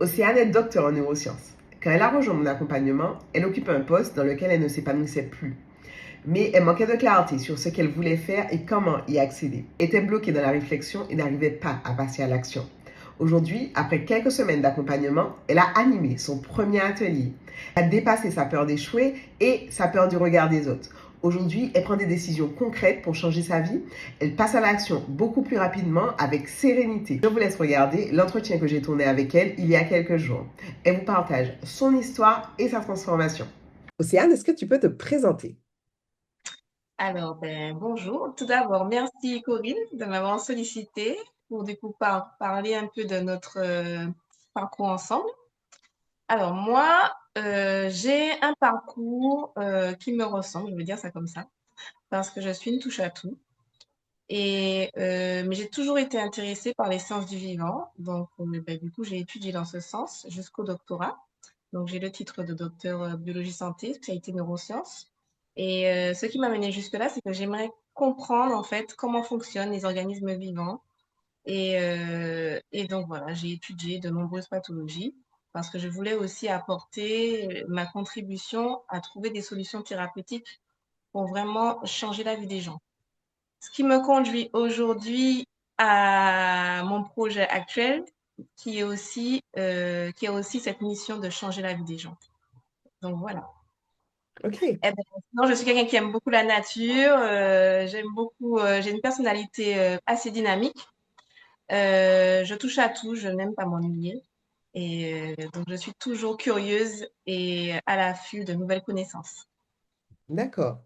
Océane est docteur en neurosciences. Quand elle a rejoint mon accompagnement, elle occupe un poste dans lequel elle ne s'épanouissait plus. Mais elle manquait de clarté sur ce qu'elle voulait faire et comment y accéder. Elle était bloquée dans la réflexion et n'arrivait pas à passer à l'action. Aujourd'hui, après quelques semaines d'accompagnement, elle a animé son premier atelier. Elle a dépassé sa peur d'échouer et sa peur du regard des autres. Aujourd'hui, elle prend des décisions concrètes pour changer sa vie. Elle passe à l'action beaucoup plus rapidement avec sérénité. Je vous laisse regarder l'entretien que j'ai tourné avec elle il y a quelques jours. Elle vous partage son histoire et sa transformation. Océane, est-ce que tu peux te présenter? Alors, bonjour. Tout d'abord, merci Corinne de m'avoir sollicité pour du coup parler un peu de notre parcours ensemble. Alors, moi, j'ai un parcours qui me ressemble, je veux dire ça comme ça, parce que je suis une touche à tout. Mais j'ai toujours été intéressée par les sciences du vivant. Donc, du coup, j'ai étudié dans ce sens jusqu'au doctorat. Donc, j'ai le titre de docteur biologie santé, spécialité neurosciences. Ce qui m'a mené jusque-là, c'est que j'aimerais comprendre en fait comment fonctionnent les organismes vivants. Et donc voilà, j'ai étudié de nombreuses pathologies parce que je voulais aussi apporter ma contribution à trouver des solutions thérapeutiques pour vraiment changer la vie des gens. Ce qui me conduit aujourd'hui à mon projet actuel, qui a aussi cette mission de changer la vie des gens. Donc voilà. Ok. Eh ben, sinon, je suis quelqu'un qui aime beaucoup la nature. J'aime beaucoup. J'ai une personnalité assez dynamique. Je touche à tout. Je n'aime pas m'ennuyer. Donc, je suis toujours curieuse et à l'affût de nouvelles connaissances. D'accord.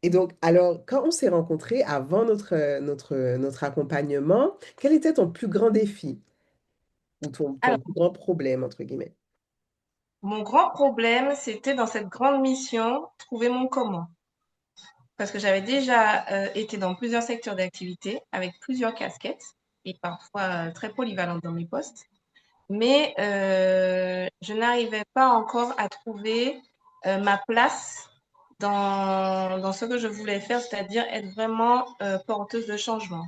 Et donc, alors, quand on s'est rencontrés avant notre accompagnement, quel était ton plus grand défi ou ton Alors, plus grand problème, entre guillemets? mon grand problème, c'était dans cette grande mission, trouver mon comment. Parce que j'avais déjà été dans plusieurs secteurs d'activité avec plusieurs casquettes et parfois très polyvalente dans mes postes. Mais je n'arrivais pas encore à trouver ma place dans ce que je voulais faire, c'est-à-dire être vraiment porteuse de changement.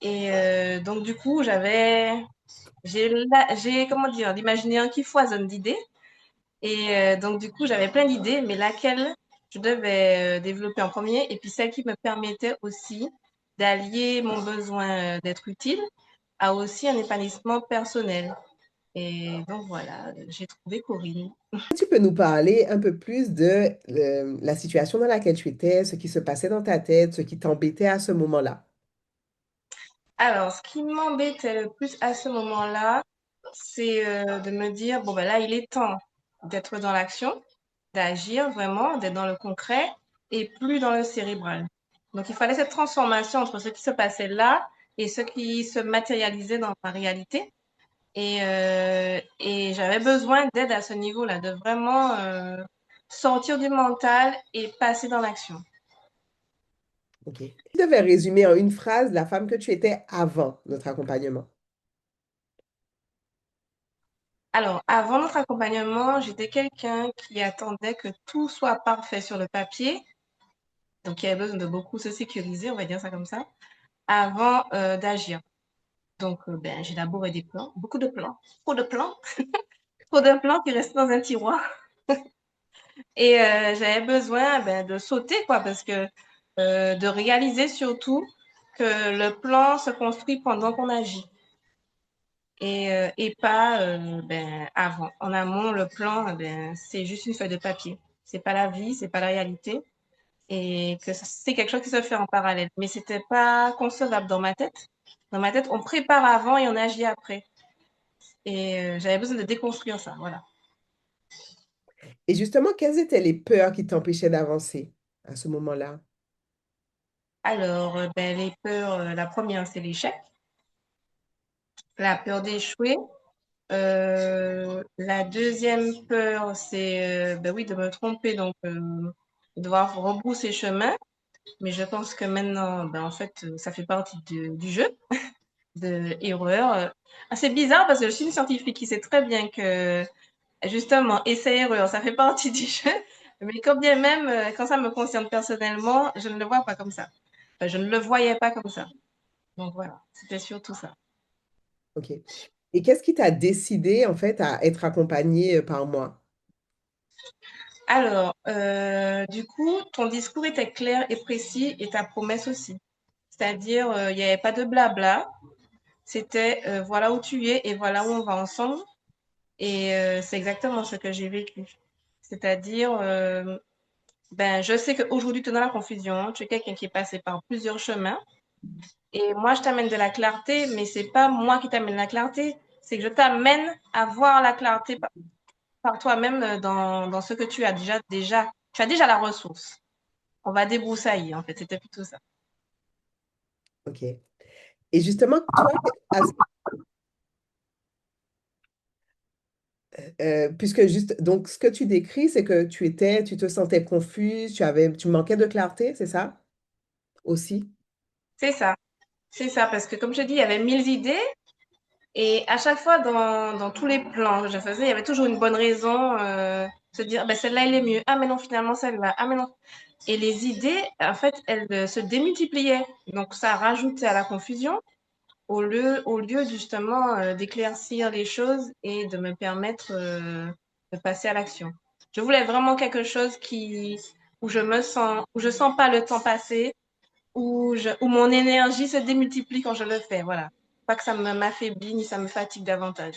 Donc, du coup, j'ai, comment dire, l'imaginaire qui foisonne d'idées. Donc, du coup, j'avais plein d'idées, mais laquelle je devais développer en premier, et puis celle qui me permettait aussi d'allier mon besoin d'être utile à aussi un épanouissement personnel. Et donc voilà, j'ai trouvé Corinne. Tu peux nous parler un peu plus de la situation dans laquelle tu étais, ce qui se passait dans ta tête, ce qui t'embêtait à ce moment-là? Alors, ce qui m'embêtait le plus à ce moment-là, c'est de me dire, bon, ben là, il est temps d'être dans l'action, d'agir vraiment, d'être dans le concret et plus dans le cérébral. Donc, il fallait cette transformation entre ce qui se passait là et ce qui se matérialisait dans ma réalité. Et j'avais besoin d'aide à ce niveau-là, de vraiment sortir du mental et passer dans l'action. Ok. Si tu devais résumer en une phrase la femme que tu étais avant notre accompagnement. Alors, avant notre accompagnement, j'étais quelqu'un qui attendait que tout soit parfait sur le papier, donc qui avait besoin de beaucoup se sécuriser, on va dire ça comme ça, avant d'agir. Donc, j'ai élaboré des plans, beaucoup de plans, trop de plans, trop de plans qui restaient dans un tiroir. J'avais besoin de sauter, quoi, parce que de réaliser surtout que le plan se construit pendant qu'on agit. Et pas avant. En amont, le plan, c'est juste une feuille de papier. C'est pas la vie, c'est pas la réalité. Et que c'est quelque chose qui se fait en parallèle. Mais c'était pas concevable dans ma tête. Dans ma tête, on prépare avant et on agit après. J'avais besoin de déconstruire ça, voilà. Et justement, quelles étaient les peurs qui t'empêchaient d'avancer à ce moment-là? Alors, les peurs, la première, c'est l'échec, la peur d'échouer. La deuxième peur, c'est oui, de me tromper, donc devoir rebrousser chemin. Mais je pense que maintenant, en fait, ça fait partie du jeu, de erreur. C'est bizarre parce que je suis une scientifique qui sait très bien que, justement, essai-erreur, ça fait partie du jeu. Mais quand bien même, quand ça me concerne personnellement, je ne le vois pas comme ça. Enfin, je ne le voyais pas comme ça. Donc voilà, c'était surtout ça. Ok. Et qu'est-ce qui t'a décidé, en fait, à être accompagné par moi? Alors, du coup, ton discours était clair et précis et ta promesse aussi. C'est-à-dire, il n'y avait pas de blabla. C'était voilà où tu es et voilà où on va ensemble. Et c'est exactement ce que j'ai vécu. C'est-à-dire, ben, je sais qu'aujourd'hui, tu es dans la confusion. Tu es quelqu'un qui est passé par plusieurs chemins. Et moi, je t'amène de la clarté, mais c'est pas moi qui t'amène la clarté. C'est que je t'amène à voir la clarté par toi-même dans ce que tu as déjà. Tu as déjà la ressource. On va débroussailler, en fait. C'était plutôt ça. Ok. Et justement, toi, puisque juste, donc ce que tu décris, c'est que tu te sentais confuse, tu manquais de clarté, c'est ça aussi? C'est ça. C'est ça. Parce que, comme je te dis, il y avait mille idées. Et à chaque fois, dans tous les plans que je faisais, il y avait toujours une bonne raison, se dire, ben, celle-là, elle est mieux. Ah, mais non, finalement, celle-là. Ah, mais non. Et les idées, en fait, elles se démultipliaient. Donc, ça rajoutait à la confusion au lieu justement d'éclaircir les choses et de me permettre de passer à l'action. Je voulais vraiment quelque chose où je sens pas le temps passer, où mon énergie se démultiplie quand je le fais. Voilà. Pas que ça m'affaiblit ni ça me fatigue davantage.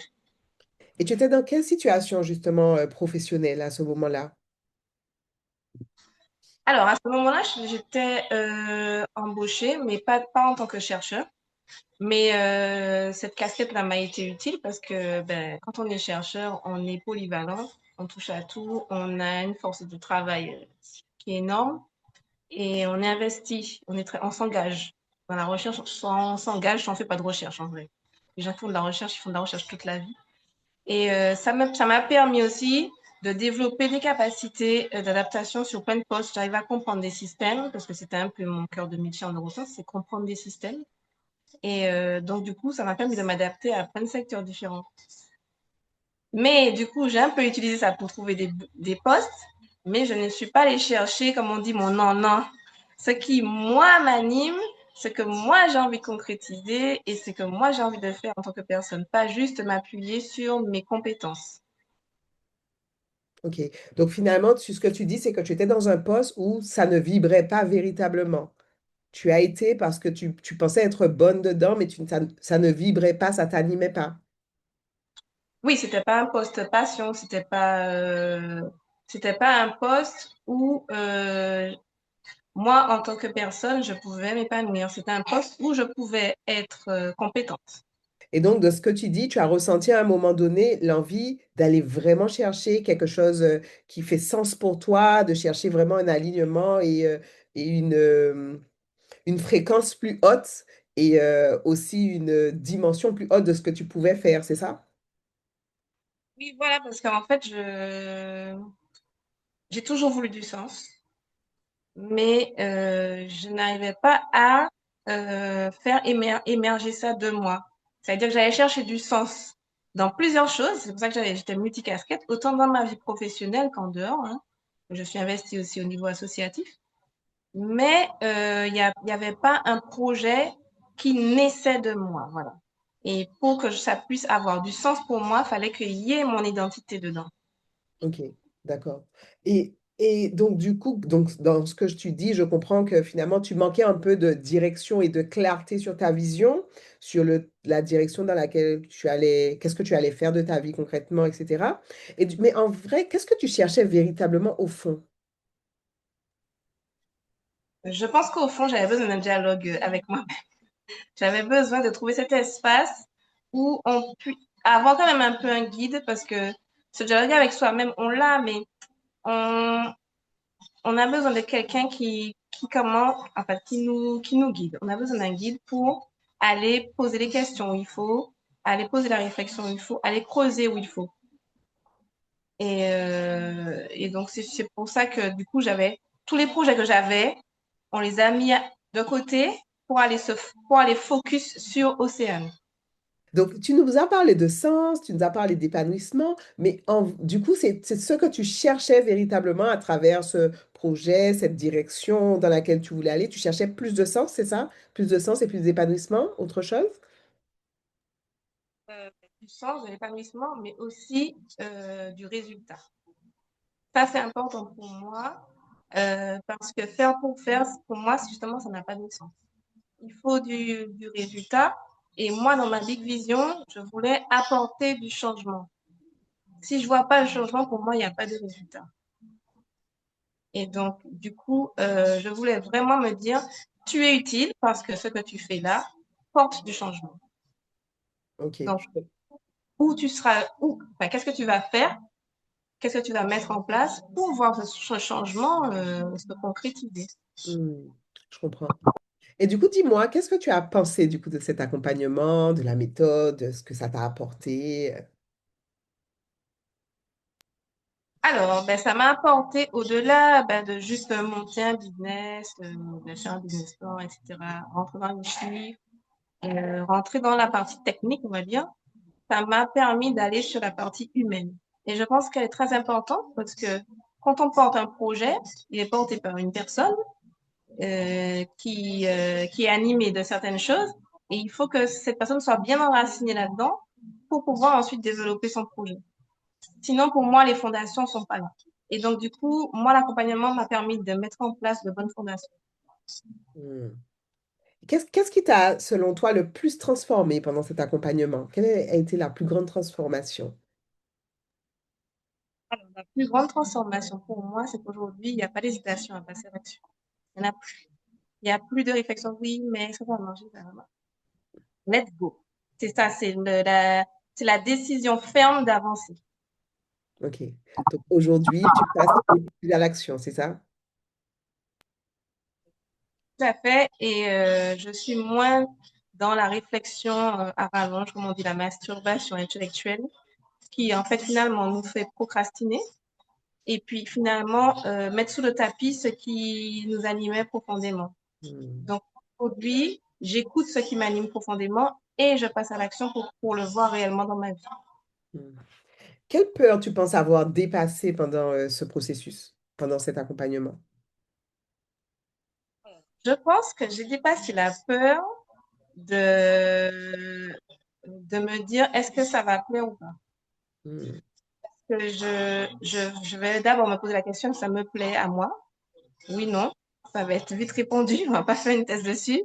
Et tu étais dans quelle situation justement professionnelle à ce moment-là? Alors, à ce moment-là, j'étais embauchée, mais pas en tant que chercheur. Mais cette casquette-là m'a été utile parce que ben, quand on est chercheur, on est polyvalent, on touche à tout, on a une force de travail qui est énorme et on est investi, on s'engage. Dans la recherche, soit on s'engage, soit on ne fait pas de recherche en vrai. Les gens qui font de la recherche, ils font de la recherche toute la vie. Et ça m'a permis aussi de développer des capacités d'adaptation sur plein de postes. J'arrive à comprendre des systèmes, parce que c'était un peu mon cœur de métier en neurosciences, c'est comprendre des systèmes. Et donc, du coup, ça m'a permis de m'adapter à plein de secteurs différents. Mais du coup, j'ai un peu utilisé ça pour trouver des postes, mais je ne suis pas allée chercher, comme on dit, mon non, non. Ce qui, moi, m'anime, ce que moi, j'ai envie de concrétiser et ce que moi, j'ai envie de faire en tant que personne, pas juste m'appuyer sur mes compétences. Ok. Donc finalement, ce que tu dis, c'est que tu étais dans un poste où ça ne vibrait pas véritablement. Tu as été parce que tu pensais être bonne dedans, mais ça ne vibrait pas, ça t'animait pas. Oui, c'était pas un poste passion, c'était pas un poste où moi, en tant que personne, je pouvais m'épanouir. C'était un poste où je pouvais être compétente. Et donc, de ce que tu dis, tu as ressenti à un moment donné l'envie d'aller vraiment chercher quelque chose qui fait sens pour toi, de chercher vraiment un alignement et une fréquence plus haute et aussi une dimension plus haute de ce que tu pouvais faire, c'est ça? Oui, voilà, parce qu'en fait, j'ai toujours voulu du sens, mais je n'arrivais pas à faire émerger ça de moi. C'est-à-dire que j'allais chercher du sens dans plusieurs choses. C'est pour ça que j'étais multicasquette, autant dans ma vie professionnelle qu'en dehors, hein. Je suis investie aussi au niveau associatif. Mais il y avait pas un projet qui naissait de moi, voilà. Et pour que ça puisse avoir du sens pour moi, il fallait qu'il y ait mon identité dedans. Ok, d'accord. Et donc, du coup, donc, dans ce que tu dis, je comprends que finalement, tu manquais un peu de direction et de clarté sur ta vision, sur la direction dans laquelle tu allais, qu'est-ce que tu allais faire de ta vie concrètement, etc. Mais en vrai, qu'est-ce que tu cherchais véritablement au fond? Je pense qu'au fond, j'avais besoin d'un dialogue avec moi. J'avais besoin de trouver cet espace où on puisse avoir quand même un peu un guide parce que ce dialogue avec soi-même, on l'a, mais on, on a besoin de quelqu'un qui nous guide. On a besoin d'un guide pour aller poser les questions où il faut, aller poser la réflexion où il faut, aller creuser où il faut. Et donc, c'est pour ça que du coup, j'avais tous les projets que j'avais, on les a mis de côté pour aller focus sur Océane. Donc, tu nous as parlé de sens, tu nous as parlé d'épanouissement, mais du coup, c'est ce que tu cherchais véritablement à travers ce projet, cette direction dans laquelle tu voulais aller. Tu cherchais plus de sens, c'est ça? Plus de sens et plus d'épanouissement, autre chose? du sens, de l'épanouissement, mais aussi du résultat. Ça, c'est important pour moi parce que faire pour faire, pour moi, justement, ça n'a pas de sens. Il faut du résultat. Et moi, dans ma big vision, je voulais apporter du changement. Si je vois pas le changement, pour moi, il n'y a pas de résultat. Et donc, du coup, je voulais vraiment me dire, tu es utile parce que ce que tu fais là porte du changement. Ok. Donc, où tu seras, enfin, qu'est-ce que tu vas faire, qu'est-ce que tu vas mettre en place pour voir ce changement se concrétiser. Hmm, je comprends. Et du coup, dis-moi, qu'est-ce que tu as pensé du coup de cet accompagnement, de la méthode, de ce que ça t'a apporté? Alors, ben, ça m'a apporté au-delà ben, de juste monter un business, de faire un business plan, etc., rentrer dans les chiffres, rentrer dans la partie technique, on va dire. Ça m'a permis d'aller sur la partie humaine. Et je pense qu'elle est très importante parce que quand on porte un projet, il est porté par une personne qui est animée de certaines choses et il faut que cette personne soit bien enracinée là-dedans pour pouvoir ensuite développer son projet. Sinon, pour moi, les fondations sont pas là. Et donc, du coup, moi, l'accompagnement m'a permis de mettre en place de bonnes fondations. Hmm. Qu'est-ce qui t'a, selon toi, le plus transformé pendant cet accompagnement? Quelle a été la plus grande transformation? Alors, la plus grande transformation pour moi, c'est qu'aujourd'hui, il n'y a pas d'hésitation à passer à l'action. Il n'y en a plus. Il n'y a plus de réflexion. Oui, mais ça va manger, ça va. Let's go. C'est ça, c'est la décision ferme d'avancer. Ok. Donc aujourd'hui, tu passes plus à l'action, c'est ça? Tout à fait. Et je suis moins dans la réflexion à rallonge, comme on dit, la masturbation intellectuelle, qui en fait finalement nous fait procrastiner et puis finalement mettre sous le tapis ce qui nous animait profondément. Hmm. Donc aujourd'hui, j'écoute ce qui m'anime profondément et je passe à l'action pour le voir réellement dans ma vie. Hmm. Quelle peur tu penses avoir dépassé pendant ce processus, pendant cet accompagnement? Je pense que j'ai dépassé la peur de, de me dire est-ce que ça va plaire ou pas. Hmm. Que je vais d'abord me poser la question, ça me plaît à moi? Oui, non. Ça va être vite répondu, on va pas faire une thèse dessus.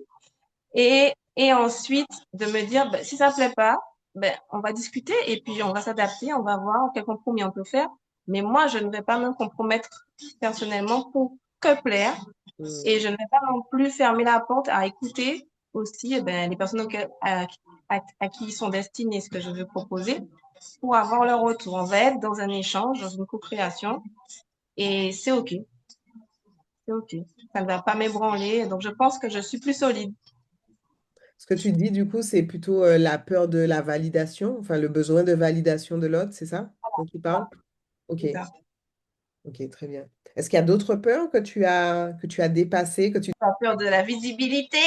Et ensuite, de me dire, ben, si ça ne plaît pas, ben, on va discuter et puis on va s'adapter, on va voir quel compromis on peut faire. Mais moi, je ne vais pas me compromettre personnellement pour que plaire. Et Hmm. je ne vais pas non plus fermer la porte à écouter aussi eh ben, les personnes à qui sont destinées ce que je veux proposer pour avoir leur retour. On va être dans un échange, dans une co-création et c'est OK. C'est OK. Ça ne va pas m'ébranler. Donc, je pense que je suis plus solide. Ce que tu dis, du coup, c'est plutôt la peur de la validation, enfin le besoin de validation de l'autre, c'est ça dont tu parles? Ok, C'est ça. ok, très bien. Est-ce qu'il y a d'autres peurs que tu as dépassées, que tu... Pas peur de la visibilité.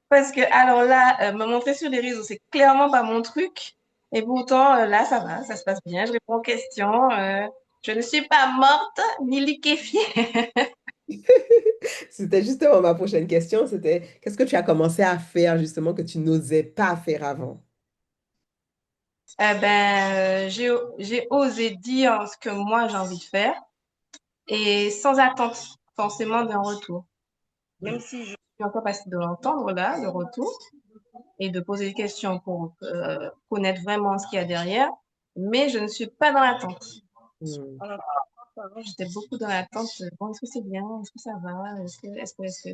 Parce que, alors là, me montrer sur les réseaux, c'est clairement pas mon truc. Et pourtant, là, ça va, ça se passe bien. Je réponds aux questions. Je ne suis pas morte ni liquéfiée. C'était justement ma prochaine question, c'était qu'est-ce que tu as commencé à faire justement que tu n'osais pas faire avant? J'ai osé dire ce que moi j'ai envie de faire et sans attendre forcément d'un retour. Même si je suis en capacité de l'entendre là, le retour, et de poser des questions pour connaître vraiment ce qu'il y a derrière, mais je ne suis pas dans l'attente. Hmm. Alors, avant, j'étais beaucoup dans l'attente. Bon, est-ce que c'est bien? Est-ce que ça va? Est-ce que...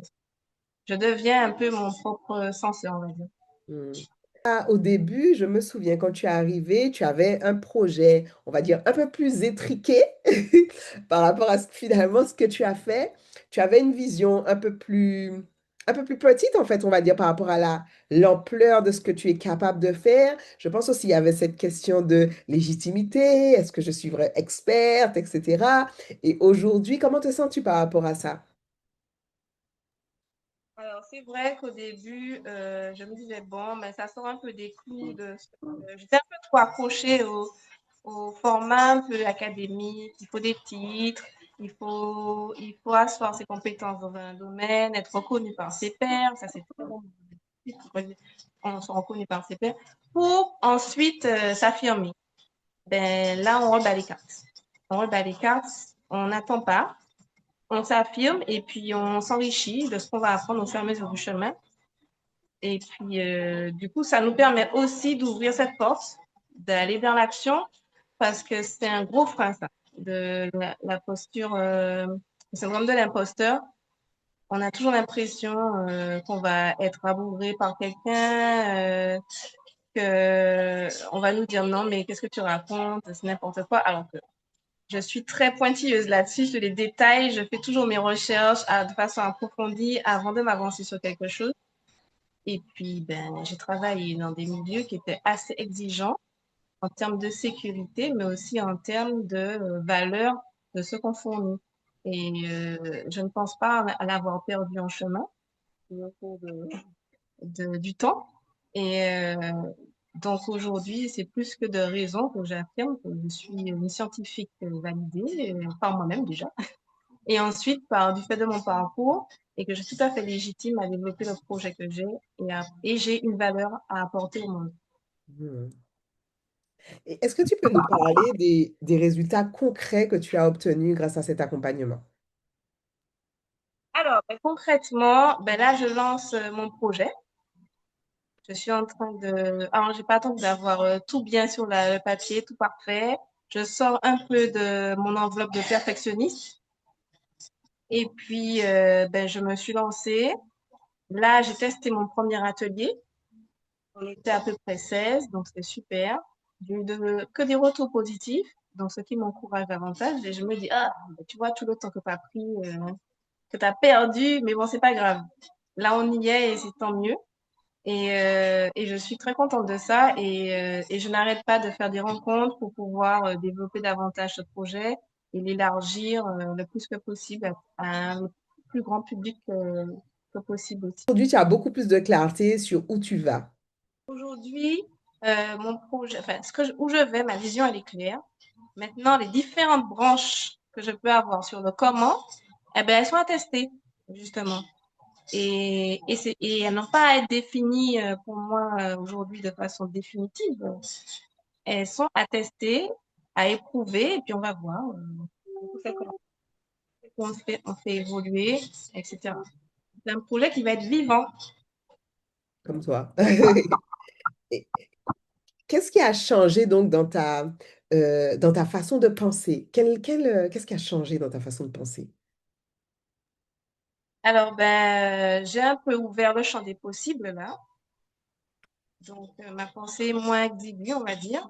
Je deviens un peu mon propre censeur, on va dire. Hmm. Au début, je me souviens quand tu es arrivé, tu avais un projet, on va dire, un peu plus étriqué par rapport à finalement ce que tu as fait. Tu avais une vision un peu plus petite, en fait, on va dire, par rapport à l'ampleur de ce que tu es capable de faire. Je pense aussi qu'il y avait cette question de légitimité, est-ce que je suis vraie experte, etc. Et aujourd'hui, comment te sens-tu par rapport à ça? Alors, c'est vrai qu'au début, je me disais, bon, mais ça sort un peu des clous de... J'étais un peu trop accrochée au format un peu académique. Il faut des titres, il faut asseoir ses compétences dans un domaine, être reconnu par ses pairs. Ça, c'est très bon. on se reconnaît par ses pairs, pour ensuite s'affirmer. Ben, là, on rebat les cartes. On rebat les cartes, on n'attend pas, on s'affirme et puis on s'enrichit de ce qu'on va apprendre au fur et à mesure du chemin. Et puis, du coup, ça nous permet aussi d'ouvrir cette porte, d'aller vers l'action, parce que c'est un gros frein, ça, de la posture, le syndrome de l'imposteur. On a toujours l'impression qu'on va être rabougré par quelqu'un, que on va nous dire non, mais qu'est-ce que tu racontes, c'est n'importe quoi, alors que je suis très pointilleuse là-dessus, je les détaille, je fais toujours mes recherches de façon approfondie avant de m'avancer sur quelque chose. Et puis, ben, j'ai travaillé dans des milieux qui étaient assez exigeants en termes de sécurité, mais aussi en termes de valeur de ce qu'on fournit. Et je ne pense pas à l'avoir perdu en chemin au cours du temps. Et donc aujourd'hui, c'est plus que de raison que j'affirme que je suis une scientifique validée par moi-même déjà, et ensuite par du fait de mon parcours, et que je suis tout à fait légitime à développer le projet que j'ai et j'ai une valeur à apporter au monde. Hmm. Et est-ce que tu peux nous parler des résultats concrets que tu as obtenus grâce à cet accompagnement? Alors, ben, concrètement, ben là, je lance mon projet. Je suis en train de... Alors, j'ai pas attendu d'avoir tout bien sur le papier, tout parfait. Je sors un peu de mon enveloppe de perfectionniste. Et puis, ben, je me suis lancée. Là, j'ai testé mon premier atelier. On était à peu près 16, donc c'était super. J'ai eu que des retours positifs, donc ce qui m'encourage davantage. Et je me dis, ah, ben, tu vois, tout le temps que tu as pris, que tu as perdu, mais bon, c'est pas grave. Là, on y est et c'est tant mieux. Et je suis très contente de ça et je n'arrête pas de faire des rencontres pour pouvoir développer davantage ce projet et l'élargir le plus que possible à un plus grand public que possible aussi. Aujourd'hui, tu as beaucoup plus de clarté sur où tu vas. Aujourd'hui, mon projet, enfin, où je vais, ma vision, elle est claire. Maintenant, les différentes branches que je peux avoir sur le comment, eh ben, elles sont à tester, justement. Et elles n'ont pas à être définies pour moi aujourd'hui de façon définitive. Elles sont à tester, à éprouver, et puis on va voir. On fait comment on fait évoluer, etc. C'est un projet qui va être vivant. Comme toi. Et qu'est-ce qui a changé donc dans ta façon de penser? Qu'est-ce qui a changé dans ta façon de penser? Alors, ben, j'ai un peu ouvert le champ des possibles là. Donc, ma pensée est moins exiguë, on va dire,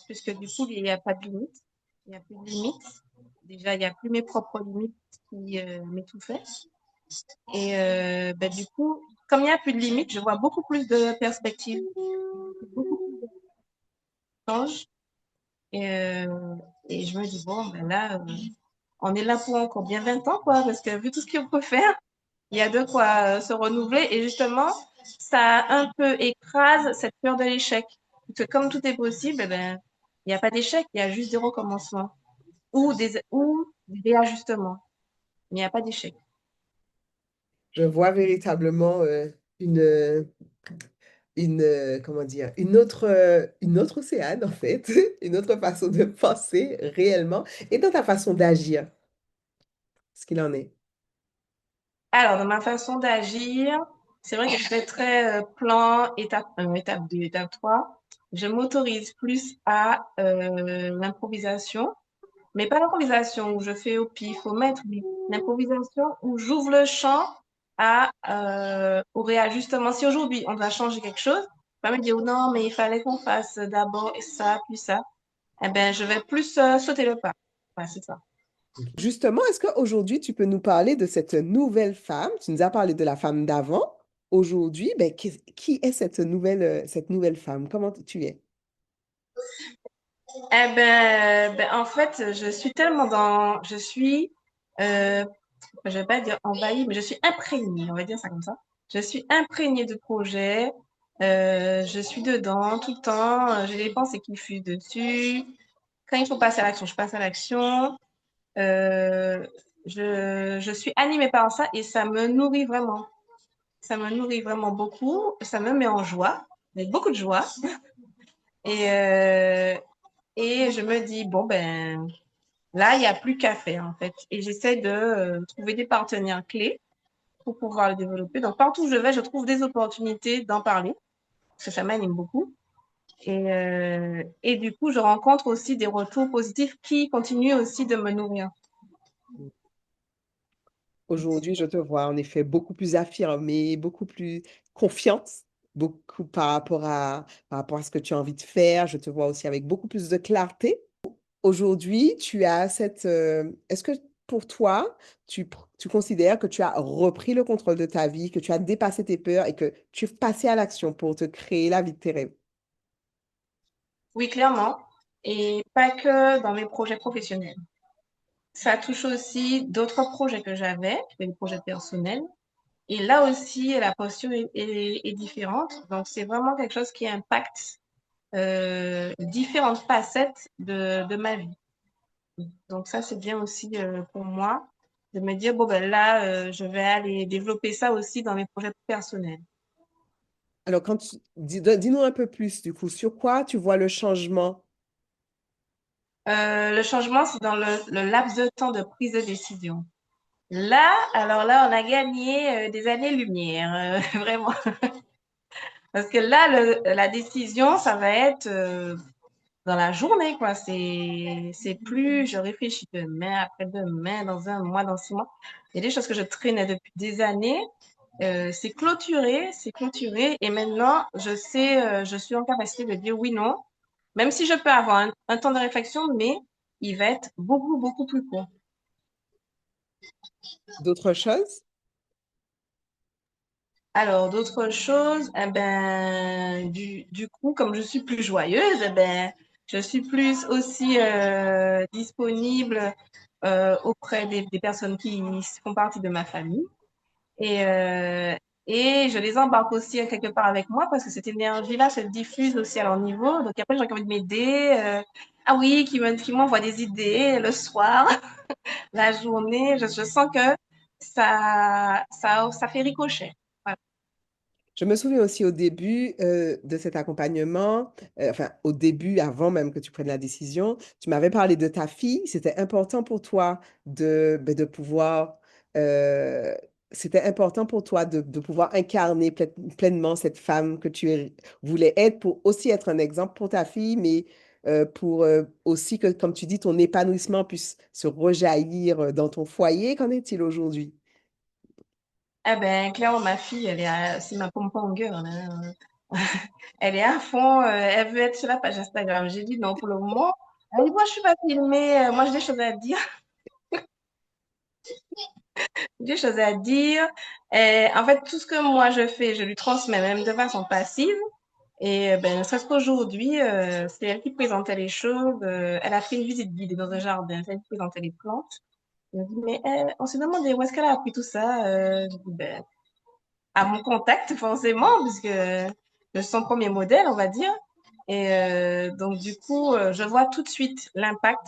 puisque du coup, il n'y a pas de limite. Il n'y a plus de limite. Déjà, il n'y a plus mes propres limites qui m'étouffaient. Et ben, du coup, comme il n'y a plus de limites, je vois beaucoup plus de perspectives, beaucoup plus d'échanges. Et, et je me dis, bon, ben là, on est là pour encore bien 20 ans, quoi, parce que vu tout ce qu'on peut faire, il y a de quoi se renouveler. Et justement, ça un peu écrase cette peur de l'échec. Parce que comme tout est possible, eh ben, il n'y a pas d'échec, il y a juste des recommencements ou des réajustements. Mais il n'y a pas d'échec. Je vois véritablement comment dire, une autre océane, en fait, une autre façon de penser réellement, et dans ta façon d'agir, ce qu'il en est. Alors, dans ma façon d'agir, c'est vrai que je fais très plan, étape 1, étape 2, étape 3. Je m'autorise plus à l'improvisation, mais pas l'improvisation où je fais au pif, au mètre, mais l'improvisation où j'ouvre le champ au réajustement. Si aujourd'hui on doit changer quelque chose, pas me dire oh non, mais il fallait qu'on fasse d'abord ça, puis ça. Eh ben, je vais plus sauter le pas. Ouais, c'est ça. Justement, est-ce qu'aujourd'hui, tu peux nous parler de cette nouvelle femme? Tu nous as parlé de la femme d'avant. Aujourd'hui, ben, qui est cette nouvelle femme? Comment tu es? Eh ben, en fait, je suis tellement euh, je vais pas dire envahie, mais je suis imprégnée, on va dire ça comme ça. Je suis imprégnée de projets, je suis dedans tout le temps, j'ai les pensées qui fusent dessus. Quand il faut passer à l'action, je passe à l'action. Euh, je suis animée par ça et ça me nourrit vraiment. Ça me nourrit vraiment beaucoup. Ça me met en joie, avec beaucoup de joie. Et, euh, et je me dis, bon, ben, là, il n'y a plus qu'à faire, en fait. Et j'essaie de trouver des partenaires clés pour pouvoir le développer. Donc, partout où je vais, je trouve des opportunités d'en parler, parce que ça m'anime beaucoup. Et du coup, je rencontre aussi des retours positifs qui continuent aussi de me nourrir. Aujourd'hui, je te vois en effet beaucoup plus affirmée, beaucoup plus confiante, beaucoup par rapport à ce que tu as envie de faire. Je te vois aussi avec beaucoup plus de clarté. Aujourd'hui, tu as est-ce que pour toi, tu considères que tu as repris le contrôle de ta vie, que tu as dépassé tes peurs et que tu es passé à l'action pour te créer la vie de tes rêves? Oui, clairement. Et pas que dans mes projets professionnels. Ça touche aussi d'autres projets que j'avais, des projets personnels. Et là aussi, la posture est différente. Donc, c'est vraiment quelque chose qui impacte différentes facettes de ma vie. Donc, ça, c'est bien aussi pour moi de me dire, bon, ben là, je vais aller développer ça aussi dans mes projets personnels. Alors, dis-nous un peu plus, du coup, sur quoi tu vois le changement? Le changement, c'est dans le laps de temps de prise de décision. Là, alors là, on a gagné des années-lumière, vraiment. Parce que là, la décision, ça va être dans la journée, quoi. C'est plus, je réfléchis demain, après-demain, dans un mois, dans 6 mois. Il y a des choses que je traînais depuis des années. C'est clôturé, c'est clôturé. Et maintenant, je sais, je suis en capacité de dire oui, non. Même si je peux avoir un temps de réflexion, mais il va être beaucoup, beaucoup plus court. D'autres choses? Alors, d'autres choses, eh ben, du coup, comme je suis plus joyeuse, eh ben, je suis plus aussi disponible auprès des personnes qui font partie de ma famille. Et, euh, et je les embarque aussi quelque part avec moi parce que cette énergie-là se diffuse aussi à leur niveau. Donc après, j'ai envie de m'aider. Ah oui, qui m'envoient des idées le soir, la journée. Je sens que ça fait ricochet. Voilà. Je me souviens aussi au début de cet accompagnement, enfin au début, avant même que tu prennes la décision, tu m'avais parlé de ta fille. C'était important pour toi de pouvoir, euh, c'était important pour toi de pouvoir incarner pleinement cette femme que voulais être pour aussi être un exemple pour ta fille, mais pour aussi que, comme tu dis, ton épanouissement puisse se rejaillir dans ton foyer. Qu'en est-il aujourd'hui? Eh ben, clairement, ma fille, c'est ma pom-pom girl, hein. Elle est à fond, elle veut être sur la page Instagram. J'ai dit non pour le moment. Elle dit, moi, je suis pas filmée, moi, j'ai des choses à dire. Des choses à dire. Et, en fait, tout ce que moi, je fais, je lui transmets même de façon passive. Et ben, ne serait-ce qu'aujourd'hui, c'est elle qui présentait les choses. Elle a fait une visite guidée dans un jardin. C'est elle qui présentait les plantes. Elle me dit, mais on s'est demandé où est-ce qu'elle a appris tout ça. Je dis, ben, à mon contact, forcément, puisque je suis son premier modèle, on va dire. Et donc, du coup, je vois tout de suite l'impact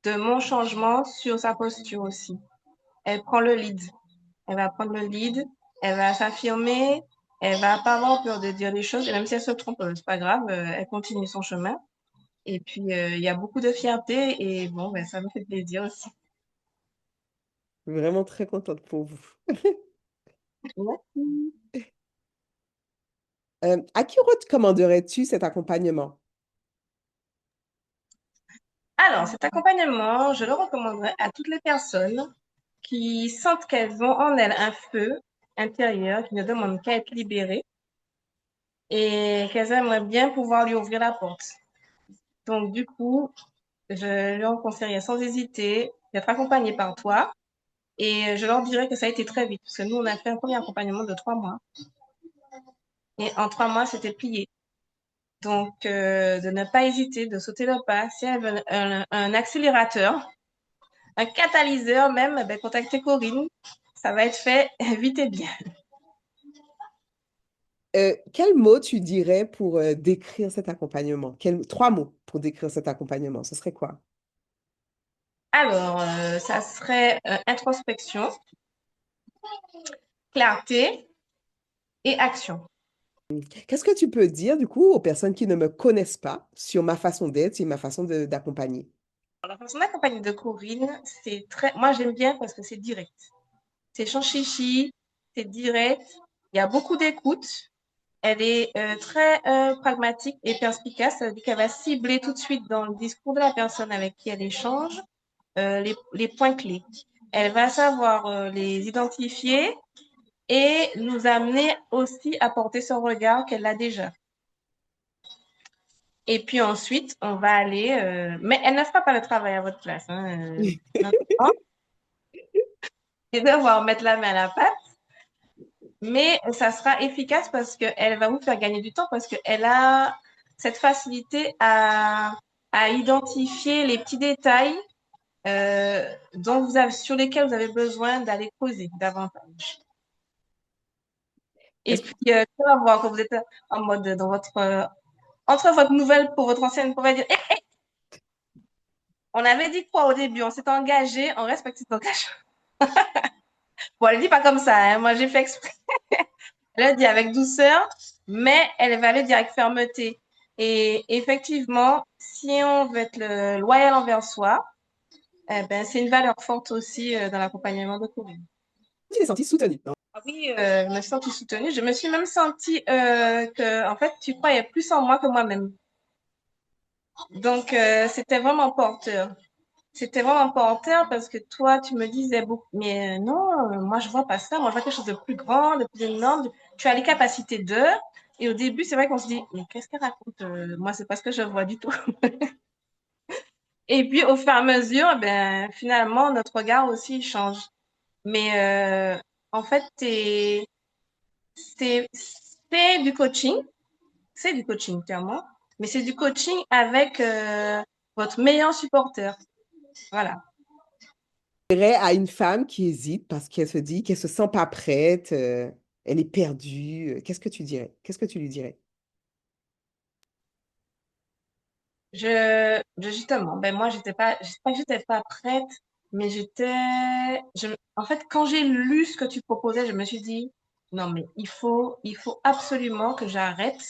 de mon changement sur sa posture aussi. Elle prend le lead. Elle va prendre le lead, elle va s'affirmer, elle va pas avoir peur de dire les choses, et même si elle se trompe, c'est pas grave, elle continue son chemin. Et puis, il y a beaucoup de fierté, et bon, ben, ça me fait plaisir aussi. Vraiment très contente pour vous. Merci. À qui recommanderais-tu cet accompagnement? Alors, cet accompagnement, je le recommanderais à toutes les personnes qui sentent qu'elles ont en elles un feu intérieur qui ne demande qu'à être libéré et qu'elles aimeraient bien pouvoir lui ouvrir la porte. Donc, du coup, je leur conseillerais sans hésiter d'être accompagnée par toi et je leur dirais que ça a été très vite parce que nous, on a fait un premier accompagnement de 3 mois et en 3 mois, c'était plié. Donc, de ne pas hésiter, de sauter le pas. Si elles veulent un accélérateur, un catalyseur même, ben, contactez Corinne. Ça va être fait vite et bien. Quel mot tu dirais pour décrire cet accompagnement? Trois mots pour décrire cet accompagnement, ce serait quoi? Alors, ça serait introspection, clarté. et action. Qu'est-ce que tu peux dire, du coup, aux personnes qui ne me connaissent pas sur ma façon d'être, sur ma façon d'accompagner? La façon d'accompagner de Corinne, c'est très. Moi, j'aime bien parce que c'est direct. C'est sans chichi, c'est direct. Il y a beaucoup d'écoute. Elle est très pragmatique et perspicace. Ça veut dire qu'elle va cibler tout de suite dans le discours de la personne avec qui elle échange les points clés. Elle va savoir les identifier et nous amener aussi à porter son regard qu'elle a déjà. Et puis ensuite, on va aller... mais elle ne fera pas le travail à votre place. Hein, notre plan, c'est de devoir mettre la main à la pâte, mais ça sera efficace parce qu'elle va vous faire gagner du temps parce qu'elle a cette facilité à identifier les petits détails sur lesquels vous avez besoin d'aller creuser davantage. Et Est-ce puis, tu vas voir que vous êtes en mode dans entre votre nouvelle pour votre ancienne, pour dire, eh, on avait dit quoi au début? On s'est engagé, on respecte cet engagement. Bon, elle ne dit pas comme ça, hein. Moi j'ai fait exprès. Elle le dit avec douceur, mais elle va le dire avec fermeté. Et effectivement, si on veut être loyal envers soi, eh ben, c'est une valeur forte aussi dans l'accompagnement de Corinne. que tu t'es sentie soutenue? Ah oui, je me suis sentie soutenue. Je me suis même sentie que, en fait, tu croyais plus en moi que moi-même. Donc, c'était vraiment porteur. C'était vraiment porteur parce que toi, tu me disais beaucoup, mais non, moi, je vois pas ça. Moi, je vois quelque chose de plus grand, de plus énorme. Tu as les capacités d'eux. Et au début, c'est vrai qu'on se dit, mais qu'est-ce qu'elle raconte? Moi, c'est pas ce que je vois du tout. Et puis, au fur et à mesure, ben, finalement, notre regard aussi change. Mais en fait, c'est du coaching. C'est du coaching, clairement. Mais c'est du coaching avec votre meilleur supporter. Voilà. Dirais à une femme qui hésite parce qu'elle se dit qu'elle se sent pas prête, elle est perdue. Qu'est-ce que tu dirais? Qu'est-ce que tu lui dirais? Justement, ben moi, j'étais pas prête, mais en fait, quand j'ai lu ce que tu proposais, je me suis dit, non, mais il faut absolument que j'arrête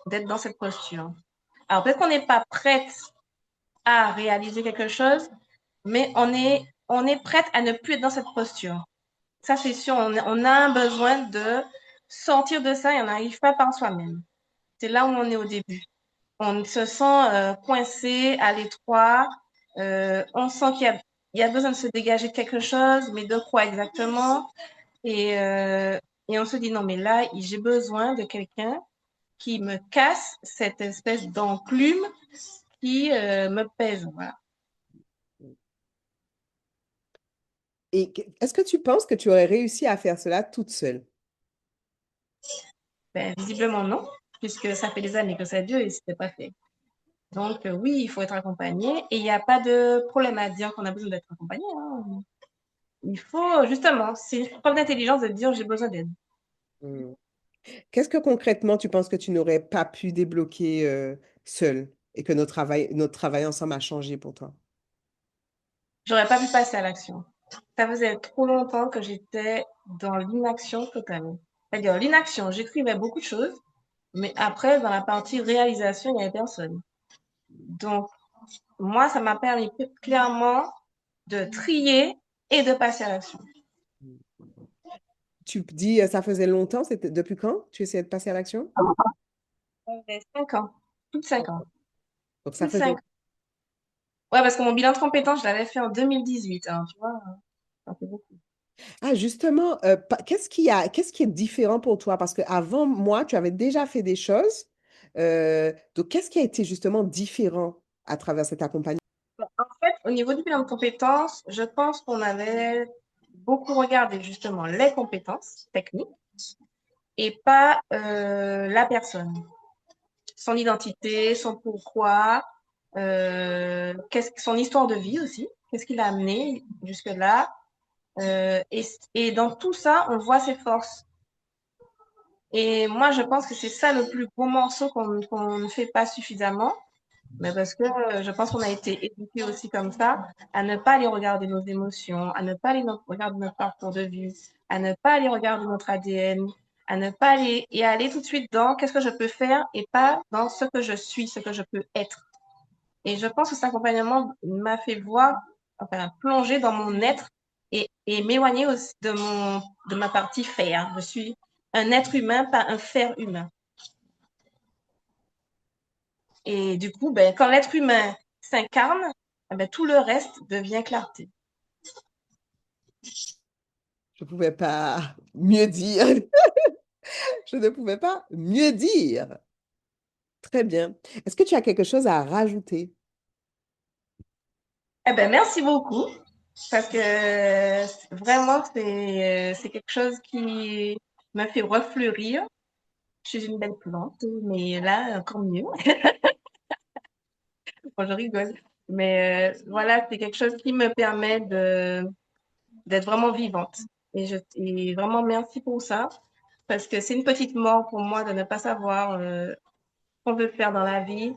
d'être dans cette posture. Alors, peut-être qu'on n'est pas prête à réaliser quelque chose, mais on est prête à ne plus être dans cette posture. Ça, c'est sûr, on a un besoin de sortir de ça et on n'arrive pas par soi-même. C'est là où on est au début. On se sent coincé à l'étroit. On sent il y a besoin de se dégager de quelque chose, mais de quoi exactement? Et, euh, et on se dit, non, mais là, j'ai besoin de quelqu'un qui me casse cette espèce d'enclume qui me pèse. Voilà. Et est-ce que tu penses que tu aurais réussi à faire cela toute seule? Ben, visiblement, non, puisque ça fait des années que ça dure et c'était pas fait. Donc, oui, il faut être accompagné et il n'y a pas de problème à dire qu'on a besoin d'être accompagné. Hein. Il faut, justement, c'est une preuve d'intelligence de dire j'ai besoin d'aide. Hmm. Qu'est-ce que concrètement tu penses que tu n'aurais pas pu débloquer seule et que notre travail ensemble a changé pour toi? J'aurais pas pu passer à l'action. Ça faisait trop longtemps que j'étais dans l'inaction totale. C'est-à-dire, l'inaction, j'écrivais beaucoup de choses, mais après, dans la partie réalisation, il n'y avait personne. Donc, moi, ça m'a permis clairement de trier et de passer à l'action. Tu dis, ça faisait longtemps, c'était depuis quand tu essayais de passer à l'action? Ça fait 5 ans. Plus de 5 ans. Donc Plus ça de faisait... 5 ans. Ouais, parce que mon bilan de compétences, je l'avais fait en 2018. Hein, tu vois, ça fait beaucoup. Ah, justement, qu'est-ce qui est différent pour toi? Parce qu'avant moi, tu avais déjà fait des choses. Donc, qu'est-ce qui a été justement différent à travers cet accompagnement? En fait, au niveau du bilan de compétences, je pense qu'on avait beaucoup regardé justement les compétences techniques et pas la personne, son identité, son pourquoi, son histoire de vie aussi, qu'est-ce qui l'a amené jusque-là. Et dans tout ça, on voit ses forces. Et moi, je pense que c'est ça le plus gros morceau qu'on ne fait pas suffisamment. Mais parce que je pense qu'on a été éduqués aussi comme ça, à ne pas aller regarder nos émotions, à ne pas aller regarder notre parcours de vie, à ne pas aller regarder notre ADN, à ne pas aller et à aller tout de suite dans qu'est-ce que je peux faire et pas dans ce que je suis, ce que je peux être. Et je pense que cet accompagnement m'a fait voir, enfin, plonger dans mon être et m'éloigner aussi de ma partie faire. Je suis un être humain, pas un faire humain. Et du coup, ben, quand l'être humain s'incarne, eh ben, tout le reste devient clarté. Je ne pouvais pas mieux dire. Je ne pouvais pas mieux dire. Très bien. Est-ce que tu as quelque chose à rajouter? Eh ben, merci beaucoup, parce que vraiment, c'est quelque chose qui me fait refleurir. Je suis une belle plante, mais là, encore mieux. Bon, je rigole. Mais voilà, c'est quelque chose qui me permet d'être vraiment vivante. Et vraiment, merci pour ça, parce que c'est une petite mort pour moi de ne pas savoir ce qu'on veut faire dans la vie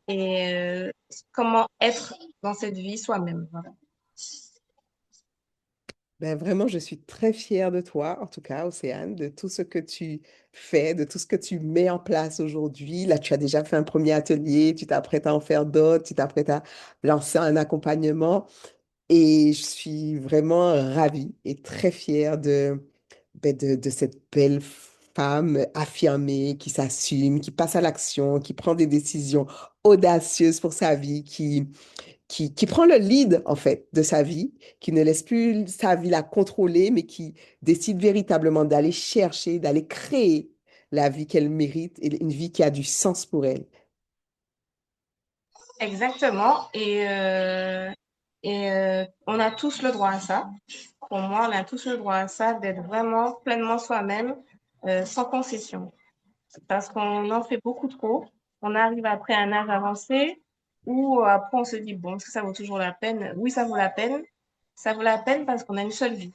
et comment être dans cette vie soi-même. Voilà. Ben vraiment, je suis très fière de toi, en tout cas, Océane, de tout ce que tu fais, de tout ce que tu mets en place aujourd'hui. Là, tu as déjà fait un premier atelier, tu t'apprêtes à en faire d'autres, tu t'apprêtes à lancer un accompagnement. Et je suis vraiment ravie et très fière de cette belle femme affirmée, qui s'assume, qui passe à l'action, qui prend des décisions audacieuses pour sa vie, qui prend le lead, en fait, de sa vie, qui ne laisse plus sa vie la contrôler, mais qui décide véritablement d'aller chercher, d'aller créer la vie qu'elle mérite et une vie qui a du sens pour elle. Exactement. On a tous le droit à ça. Pour moi, on a tous le droit à ça, d'être vraiment pleinement soi-même, sans concession. Parce qu'on en fait beaucoup trop. On arrive après un âge avancé où après on se dit, bon, est-ce que ça vaut toujours la peine? Oui, ça vaut la peine. Ça vaut la peine parce qu'on a une seule vie.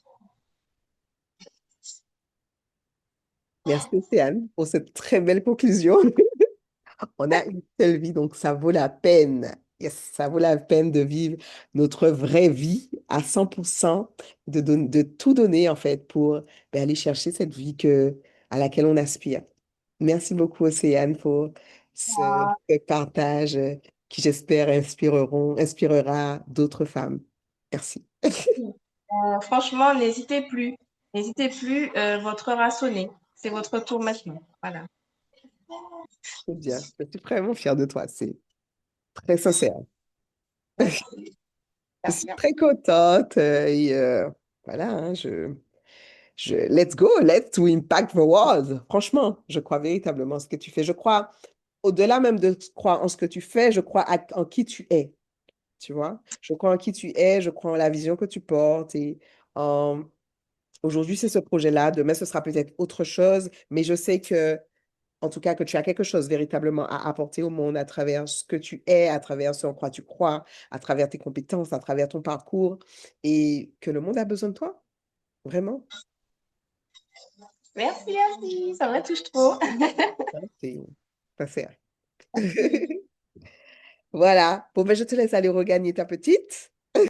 Merci, Océane, pour cette très belle conclusion. On a une seule vie, donc ça vaut la peine. Yes, ça vaut la peine de vivre notre vraie vie à 100%, de tout donner en fait pour ben, aller chercher cette vie à laquelle on aspire. Merci beaucoup, Océane, pour ce partage qui, j'espère, inspirera d'autres femmes. Merci. Franchement, n'hésitez plus. N'hésitez plus, votre heure a sonné. C'est votre tour maintenant. Voilà. C'est bien. Je suis vraiment fière de toi. C'est très sincère. Merci. Je suis Merci. très contente. Voilà, hein, let's go, let's to impact the world. Franchement, je crois véritablement en ce que tu fais. Je crois, au-delà même de croire en ce que tu fais, je crois en qui tu es. Tu vois? Je crois en qui tu es, je crois en la vision que tu portes. Et aujourd'hui, c'est ce projet-là. Demain, ce sera peut-être autre chose. Mais je sais que, en tout cas, que tu as quelque chose véritablement à apporter au monde à travers ce que tu es, à travers ce en quoi tu crois, à travers tes compétences, à travers ton parcours. Et que le monde a besoin de toi. Vraiment. Merci, merci. Ça me touche trop. C'est sincère. Voilà. Bon, ben, je te laisse aller regagner ta petite.